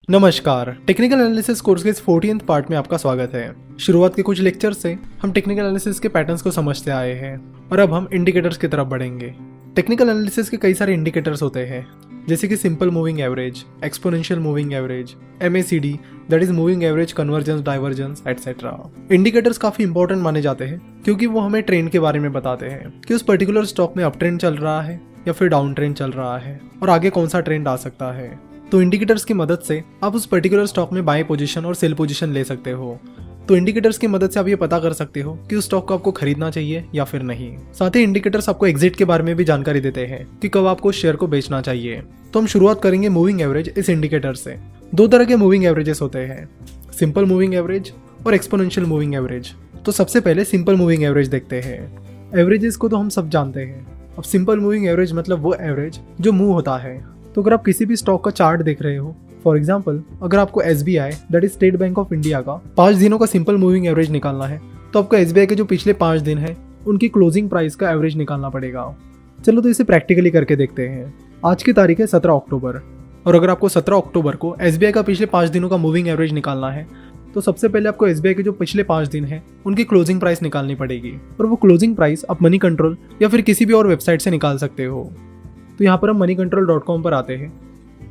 नमस्कार, technical analysis course के इस 14th पार्ट में आपका स्वागत है। शुरुआत के कुछ लेक्चर से हम टेक्निकल एनालिसिस के पैटर्न्स को समझते आए हैं और अब हम इंडिकेटर्स की तरफ बढ़ेंगे। टेक्निकल एनालिसिस के कई सारे इंडिकेटर्स होते हैं, जैसे कि simple moving average, exponential moving average, MACD that is moving average, convergence, divergence etcetera. Indicators काफी इंपॉर्टेंट माने जाते हैं क्योंकि वो हमें ट्रेंड के बारे में बताते हैं कि उस पर्टिकुलर स्टॉक में अप ट्रेंड चल रहा है या फिर डाउन ट्रेंड चल रहा है और आगे कौन सा ट्रेंड आ सकता है। तो इंडिकेटर्स की मदद से आप उस पर्टिकुलर स्टॉक में बाय पोजीशन और सेल पोजीशन ले सकते हो। तो इंडिकेटर्स की मदद से आप ये पता कर सकते हो कि उस स्टॉक को आपको खरीदना चाहिए या फिर नहीं। साथ ही इंडिकेटर्स आपको एग्जिट के बारे में भी जानकारी देते हैं कि कब आपको शेयर को बेचना चाहिए। तो हम शुरुआत करेंगे मूविंग एवरेज इस इंडिकेटर से। दो तरह के मूविंग एवरेजेस होते हैं, सिंपल मूविंग एवरेज और एक्सपोनेंशियल मूविंग एवरेज। तो सबसे पहले सिंपल मूविंग एवरेज देखते हैं। एवरेजेस को तो हम सब जानते हैं। अब सिंपल मूविंग एवरेज मतलब वो एवरेज जो मूव होता है। तो अगर आप किसी भी स्टॉक का चार्ट देख रहे हो, फॉर एग्जाम्पल अगर आपको SBI that is state bank of India का 5 दिनों का सिंपल मूविंग एवरेज निकालना है, तो आपको SBI के जो पिछले 5 दिन है उनकी क्लोजिंग प्राइस का एवरेज निकालना पड़ेगा। चलो तो इसे प्रैक्टिकली करके देखते हैं। आज की तारीख है 17 अक्टूबर और अगर आपको 17 अक्टूबर को SBI का पिछले 5 दिनों का मूविंग एवरेज निकालना है, तो सबसे पहले आपको SBI के जो पिछले 5 दिन है उनकी क्लोजिंग प्राइस निकालनी पड़ेगी। और वो क्लोजिंग प्राइस आप मनी कंट्रोल या फिर किसी भी और वेबसाइट से निकाल सकते हो। तो यहाँ पर हम moneycontrol.com पर आते हैं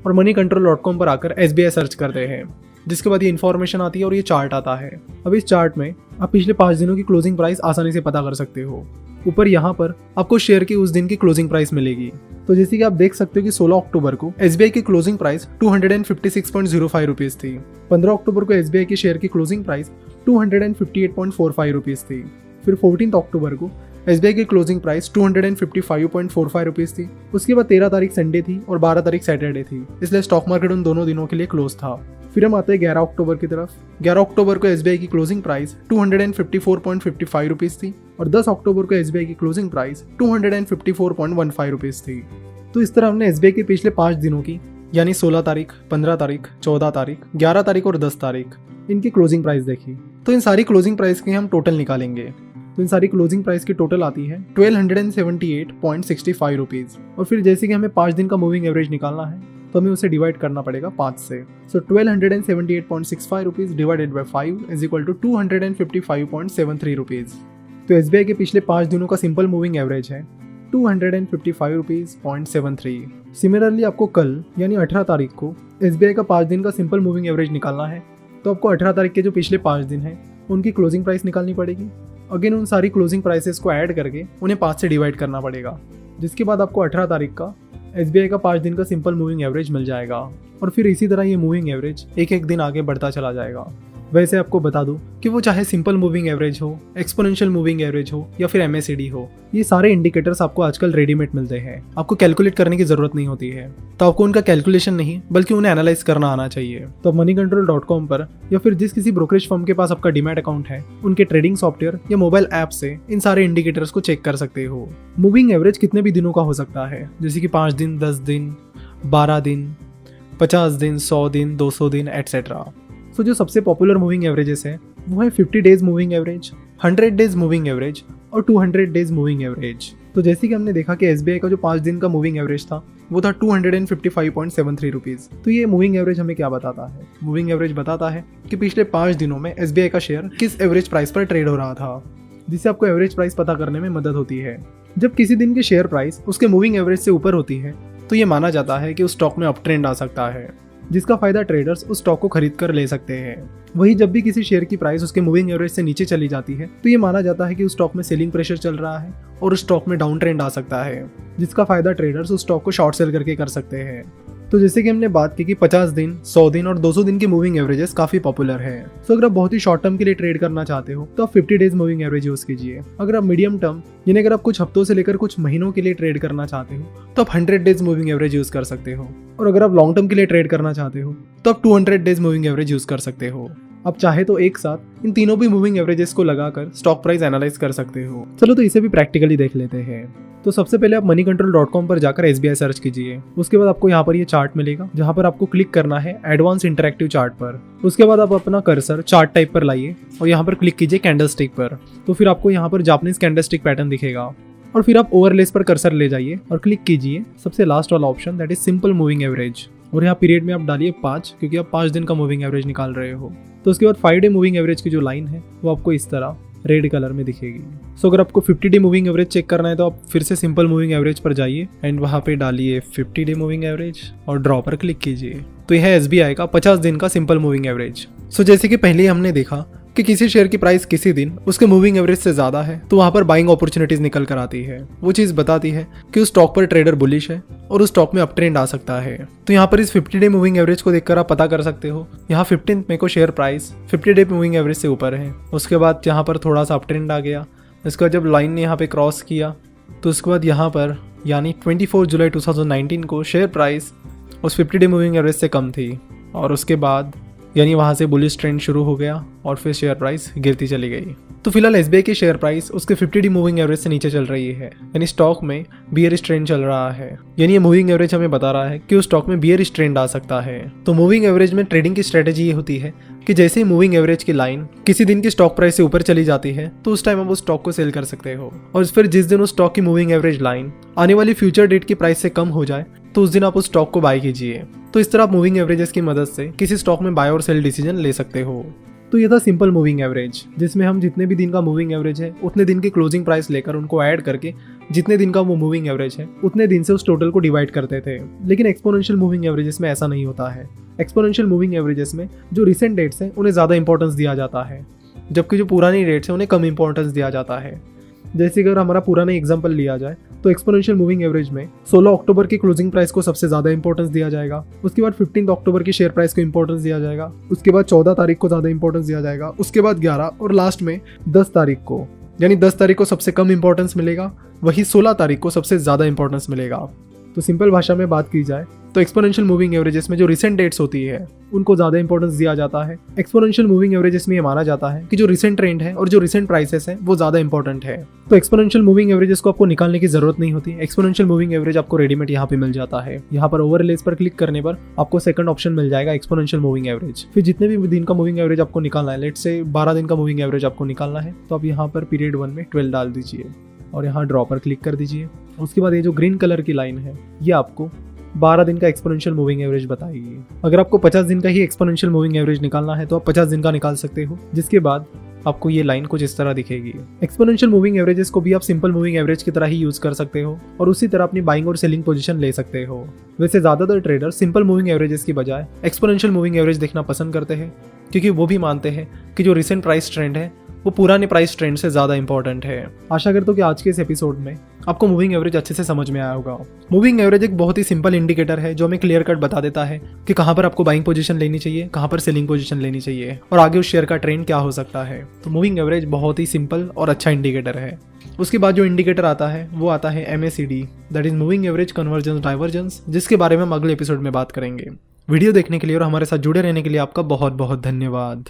और moneycontrol.com पर आकर SBI सर्च करते हैं, जिसके बाद ये इन्फॉर्मेशन आती है और ये चार्ट आता है। अब इस चार्ट में आप पिछले 5 दिनों की क्लोजिंग प्राइस आसानी से पता कर सकते हो। ऊपर यहाँ पर आपको शेयर की उस दिन की क्लोजिंग प्राइस मिलेगी। तो जैसे कि आप देख सकते हो कि 16 अक्टूबर को SBI की क्लोजिंग प्राइस 256.05 रुपीज़ थी। 15 अक्टूबर को SBI की शेयर की क्लोजिंग प्राइस 258.45 रुपीज़ थी। फिर 14 अक्टूबर को SBI की क्लोजिंग प्राइस 255.45 रुपीज़ थी। उसके बाद 13 तारीख संडे थी और 12 तारीख सैटरडे थी, इसलिए स्टॉक मार्केट उन दोनों दिनों के लिए क्लोज था। फिर हम आते हैं 11 अक्टूबर की तरफ। 11 अक्टूबर को SBI की क्लोजिंग प्राइस 254.55 रुपीज़ थी और 10 अक्टूबर को SBI की क्लोजिंग प्राइस 254.15 रुपीज़ थी। तो इस तरह हमने SBI के पिछले 5 दिनों की, यानी 16 तारीख, 15 तारीख, 14 तारीख, 11 तारीख और 10 तारीख इनकी क्लोजिंग प्राइस देखी। तो इन सारी क्लोजिंग प्राइस के हम टोटल निकालेंगे। तो इन सारी क्लोजिंग प्राइस की टोटल आती है 1278.65 रुपीज़। और फिर जैसे कि हमें 5 दिन का मूविंग एवरेज निकालना है, तो हमें उसे डिवाइड करना पड़ेगा 5 से। So 1278.65 rupees divided by 5 is equal to 255.73 rupees. तो SBI के पिछले 5 दिनों का सिंपल मूविंग एवरेज है 255 रुपीज़ 0.73। सिमिलरली आपको कल यानी 18 तारीख को SBI का 5 दिन का सिंपल मूविंग एवरेज निकालना है, तो आपको 18 तारीख के जो पिछले 5 दिन हैं उनकी क्लोजिंग प्राइस निकालनी पड़ेगी। अगेन उन सारी क्लोजिंग प्राइसेस को ऐड करके उन्हें 5 से डिवाइड करना पड़ेगा, जिसके बाद आपको 18 तारीख का SBI का 5 दिन का सिंपल मूविंग एवरेज मिल जाएगा। और फिर इसी तरह ये मूविंग एवरेज एक एक दिन आगे बढ़ता चला जाएगा। वैसे आपको बता दूं कि वो चाहे सिंपल मूविंग एवरेज हो, एक्सपोनेंशियल मूविंग एवरेज हो या फिर MACD हो, ये सारे इंडिकेटर्स आपको आजकल रेडीमेड मिलते हैं। आपको कैलकुलेट करने की जरूरत नहीं होती है। तो आपको उनका कैलकुलेशन नहीं बल्कि उन्हें एनालाइज करना आना चाहिए। तो moneycontrol.com पर या फिर जिस किसी ब्रोकरेज फर्म के पास आपका डीमैट अकाउंट है, उनके ट्रेडिंग सॉफ्टवेयर या मोबाइल ऐप से इन सारे इंडिकेटर्स को चेक कर सकते हो। मूविंग एवरेज कितने भी दिनों का हो सकता है, जैसे कि 5 दिन, 10 दिन, 12 दिन, 50 दिन, 100 दिन, 200 दिन एटसेट्रा। तो जो सबसे पॉपुलर मूविंग एवरेजेस है वो है 50 days moving average, 100 days moving average और 200 डेज मूविंग एवरेज। तो जैसे कि हमने देखा कि SBI का जो 5 दिन का मूविंग एवरेज था वो था 255.73 रुपीज़। तो ये मूविंग एवरेज हमें क्या बताता है? मूविंग एवरेज बताता है कि पिछले 5 दिनों में SBI का शेयर किस एवरेज प्राइस पर ट्रेड हो रहा था, जिससे आपको एवरेज प्राइस पता करने में मदद होती है। जब किसी दिन की शेयर प्राइस उसके मूविंग एवरेज से ऊपर होती है, तो ये माना जाता है कि उस स्टॉक में अप ट्रेंड आ सकता है, जिसका फायदा ट्रेडर्स उस स्टॉक को खरीद कर ले सकते हैं। वही जब भी किसी शेयर की प्राइस उसके मूविंग एवरेज से नीचे चली जाती है, तो ये माना जाता है कि उस स्टॉक में सेलिंग प्रेशर चल रहा है और उस स्टॉक में डाउन ट्रेंड आ सकता है, जिसका फायदा ट्रेडर्स उस स्टॉक को शॉर्ट सेल करके कर सकते हैं। तो जैसे कि हमने बात की कि 50 दिन, 100 दिन और 200 दिन की मूविंग एवरेजेस काफी पॉपुलर है। तो अगर आप बहुत ही शॉर्ट टर्म के लिए ट्रेड करना चाहते हो तो आप 50 डेज मूविंग एवरेज यूज कीजिए। अगर आप मीडियम टर्म यानी अगर आप कुछ हफ्तों से लेकर कुछ महीनों के लिए ट्रेड करना चाहते हो तो आप 100 डेज मूविंग एवरेज यूज कर सकते हो। और अगर आप लॉन्ग टर्म के लिए ट्रेड करना चाहते हो तो आप 200 डेज मूविंग एवरेज यूज कर सकते हो। आप चाहे तो एक साथ इन तीनों भी मूविंग एवरेजेस को लगाकर स्टॉक प्राइस एनालाइज कर सकते हो। चलो तो इसे भी प्रैक्टिकली देख लेते हैं। तो सबसे पहले आप moneycontrol.com पर जाकर SBI सर्च कीजिए। उसके बाद आपको यहाँ पर ये चार्ट मिलेगा, जहाँ पर आपको क्लिक करना है एडवांस इंटरैक्टिव चार्ट पर। उसके बाद आप अपना कर्सर चार्ट टाइप पर लाइए और यहाँ पर क्लिक कीजिए कैंडलस्टिक पर। तो फिर आपको यहाँ पर जापानीज कैंडलस्टिक पैटर्न दिखेगा और फिर आप ओवरलेस पर कर्सर ले जाइए और क्लिक कीजिए सबसे लास्ट वाला option that is simple moving average. और यहाँ पीरियड में आप डालिए 5, क्योंकि आप 5 दिन का मूविंग एवरेज निकाल रहे हो। तो उसके बाद 5 डे मूविंग एवरेज की जो लाइन है वो आपको इस तरह रेड कलर में दिखेगी। सो अगर आपको 50 डे मूविंग एवरेज चेक करना है तो आप फिर से सिंपल मूविंग एवरेज पर जाइए एंड वहाँ पे डालिए 50 डे मूविंग एवरेज और ड्रॉ पर क्लिक कीजिए। तो यह है SBI का 50 दिन का सिंपल मूविंग एवरेज। सो जैसे कि पहले हमने देखा कि किसी शेयर की प्राइस किसी दिन उसके मूविंग एवरेज से ज़्यादा है तो वहाँ पर बाइंग अपॉर्चुनिटीज निकल कर आती है। वो चीज़ बताती है कि उस स्टॉक पर ट्रेडर बुलिश है और उस स्टॉक में अप ट्रेंड आ सकता है। तो यहाँ पर इस 50 डे मूविंग एवरेज को देखकर आप पता कर सकते हो, यहाँ 15 मई को share price 50 day moving average से ऊपर है। उसके बाद यहाँ पर थोड़ा सा अप ट्रेंड आ गया। इसके बाद जब लाइन ने यहाँ पे क्रॉस किया तो उसके बाद यहाँ पर यानी 24 जुलाई 2019 को शेयर प्राइस उस 50 डे मूविंग एवरेज से कम थी और उसके बाद यानी वहाँ से बुलिश ट्रेंड शुरू हो गया और फिर शेयर प्राइस गिरती चली गई। तो फिलहाल SBI की शेयर प्राइस उसके 50 डे मूविंग एवरेज से नीचे चल रही है, यानी स्टॉक में बियरिश ट्रेंड चल रहा है। यानी ये मूविंग एवरेज हमें बता रहा है कि उस स्टॉक में बियरिश ट्रेंड आ सकता है। तो मूविंग एवरेज में ट्रेडिंग की स्ट्रेटेजी ये होती है कि जैसे ही मूविंग एवरेज की लाइन किसी दिन की स्टॉक प्राइस से ऊपर चली जाती है तो उस टाइम आप उस स्टॉक को सेल कर सकते हो, और फिर जिस दिन उस स्टॉक की मूविंग एवरेज लाइन आने वाली फ्यूचर डेट की प्राइस से कम हो जाए तो उस दिन आप उस स्टॉक को बाय कीजिए। तो इस तरह आप मूविंग एवरेजेस की मदद से किसी स्टॉक में बाय और सेल डिसीजन ले सकते हो। तो ये था सिंपल मूविंग एवरेज, जिसमें हम जितने भी दिन का मूविंग एवरेज है उतने दिन की क्लोजिंग प्राइस लेकर उनको ऐड करके जितने दिन का वो मूविंग एवरेज है उतने दिन से उस टोटल को डिवाइड करते थे। लेकिन एक्सपोनेंशियल मूविंग एवरेजेस में ऐसा नहीं होता है। एक्सपोनेंशियल मूविंग एवरेजेस में जो रिसेंट डेट्स हैं उन्हें ज़्यादा इंपॉर्टेंस दिया जाता है, जबकि जो पुरानी डेट्स हैं उन्हें कम इंपॉर्टेंस दिया जाता है। जैसे अगर हमारा पुराना एग्जांपल लिया जाए तो एक्सपोनेंशियल मूविंग एवरेज में 16 अक्टूबर की क्लोजिंग प्राइस को सबसे ज़्यादा इंपॉर्टेंस दिया जाएगा। उसके बाद 15 अक्टूबर की शेयर प्राइस को इंपॉर्टेंस दिया जाएगा। उसके बाद 14 तारीख को ज़्यादा इंपॉर्टेंस दिया जाएगा। उसके बाद 11 और लास्ट में 10 तारीख को, यानी 10 तारीख को सबसे कम इंपॉर्टेंस मिलेगा, वही 16 तारीख को सबसे ज़्यादा इंपॉर्टेंस मिलेगा। तो सिंपल भाषा में बात की जाए तो एक्सपोनेंशियल मूविंग एवरेजेस में जो रिसेंट डेट्स होती है उनको ज़्यादा इंपॉर्टेंस दिया जाता है। एक्सपोनेंशियल मूविंग एवरेजेस में ये माना जाता है कि जो रिसेंट ट्रेंड है और जो रिसेंट प्राइसेस है वो ज़्यादा इंपॉर्टेंट है। तो एक्सपोनेंशियल मूविंग एवरेजेस को आपको निकालने की जरूरत नहीं होती। एक्सपोनेंशियल मूविंग एवरेज आपको रेडीमेड यहाँ पे मिल जाता है। यहाँ पर ओवरलेस पर क्लिक करने पर आपको सेकंड ऑप्शन मिल जाएगा एक्सपोनेंशियल मूविंग एवरेज। फिर जितने भी दिन का मूविंग एवरेज आपको निकालना है, लेट्स से 12 दिन का मूविंग एवरेज आपको निकालना है, तो आप यहाँ पर पीरियड 1 में 12 डाल दीजिए और यहाँ ड्रॉ पर क्लिक कर दीजिए। उसके बाद ये जो ग्रीन कलर की लाइन है ये आपको 12 दिन का एक्सपोनेंशियल मूविंग एवरेज बताएगी। अगर आपको 50 दिन का ही एक्सपोनेंशियल मूविंग एवरेज निकालना है तो आप 50 दिन का निकाल सकते हो, जिसके बाद आपको ये लाइन कुछ इस तरह दिखेगी। एक्सपोनेंशियल मूविंग एवरेजेस को भी आप सिंपल मूविंग एवरेज की तरह ही यूज कर सकते हो और उसी तरह अपनी बाइंग और सेलिंग पोजीशन ले सकते हो। वैसे ज्यादातर ट्रेडर सिंपल मूविंग एवरेजेस की बजाय एक्सपोनेंशियल मूविंग एवरेज देखना पसंद करते हैं, क्योंकि वो भी मानते हैं कि जो रिसेंट प्राइस ट्रेंड है वो पुराने प्राइस ट्रेंड से ज़्यादा इंपॉर्टेंट है। आशा करता हूं कि आज के इस एपिसोड में आपको मूविंग एवरेज अच्छे से समझ में आया होगा। मूविंग एवरेज एक बहुत ही सिंपल इंडिकेटर है जो हमें क्लियर कट बता देता है कि कहाँ पर आपको बाइंग पोजीशन लेनी चाहिए, कहाँ पर सेलिंग पोजीशन लेनी चाहिए और आगे उस शेयर का ट्रेंड क्या हो सकता है। तो मूविंग एवरेज बहुत ही सिंपल और अच्छा इंडिकेटर है। उसके बाद जो इंडिकेटर आता है वो आता है MACD, that is moving average convergence divergence, जिसके बारे में हम अगले एपिसोड में बात करेंगे। वीडियो देखने के लिए और हमारे साथ जुड़े रहने के लिए आपका बहुत बहुत धन्यवाद।